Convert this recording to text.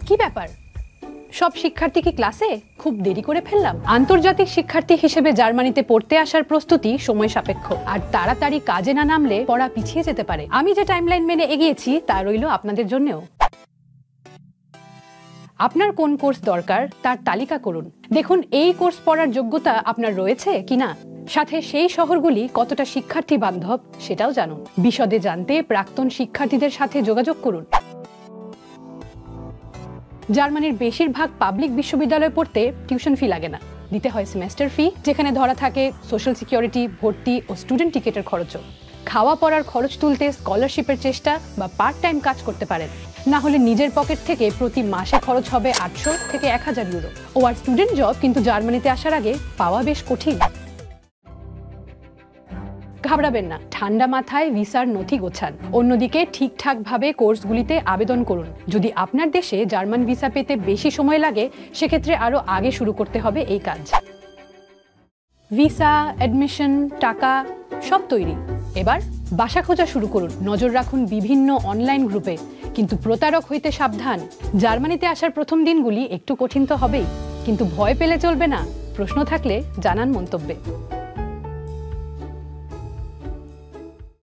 কি ব্যাপার, সব শিক্ষার্থী কি ক্লাসে? খুব দেরি করে ফেললাম। আন্তর্জাতিক শিক্ষার্থী হিসেবে জার্মানিতে পড়তে আসার প্রস্তুতি সময় সাপেক্ষ, আর তাড়াতাড়ি কাজে না নামলে পড়া পিছিয়ে যেতে পারে। আমি যে টাইমলাইন মেনে এগিয়েছি তা রইল আপনাদের জন্যও। আপনার কোন কোর্স দরকার তার তালিকা করুন। দেখুন এই কোর্স পড়ার যোগ্যতা আপনার রয়েছে কিনা, সাথে সেই শহরগুলি কতটা শিক্ষার্থী বান্ধব সেটাও জানুন। বিশদে জানতে প্রাক্তন শিক্ষার্থীদের সাথে যোগাযোগ করুন। জার্মানির বেশিরভাগ পাবলিক বিশ্ববিদ্যালয়ে পড়তে টিউশন ফি লাগে না, দিতে হয় সেমেস্টার ফি, যেখানে ধরা থাকে সোশ্যাল সিকিউরিটি, ভর্তি ও স্টুডেন্ট টিকেটের খরচও। খাওয়া পড়ার খরচ তুলতে স্কলারশিপের চেষ্টা বা পার্ট টাইম কাজ করতে পারেন, না হলে নিজের পকেট থেকে প্রতি মাসে খরচ হবে 800 থেকে 1000 ইউরো। ও আর স্টুডেন্ট জব কিন্তু জার্মানিতে আসার আগে পাওয়া বেশ কঠিন। ঘাবড়াবেন না, ঠান্ডা মাথায় ভিসার নথি গোছান। অন্যদিকে ঠিকঠাকভাবে কোর্সগুলিতে আবেদন করুন। যদি আপনার দেশে জার্মান ভিসা পেতে বেশি সময় লাগে, সেক্ষেত্রে আরও আগে শুরু করতে হবে এই কাজ। ভিসা, অ্যাডমিশন, টাকা সব তৈরি, এবার বাসা খোঁজা শুরু করুন। নজর রাখুন বিভিন্ন অনলাইন গ্রুপে, কিন্তু প্রতারক হইতে সাবধান। জার্মানিতে আসার প্রথম দিনগুলি একটু কঠিন তো হবেই, কিন্তু ভয় পেলে চলবে না। প্রশ্ন থাকলে জানান মন্তব্যে।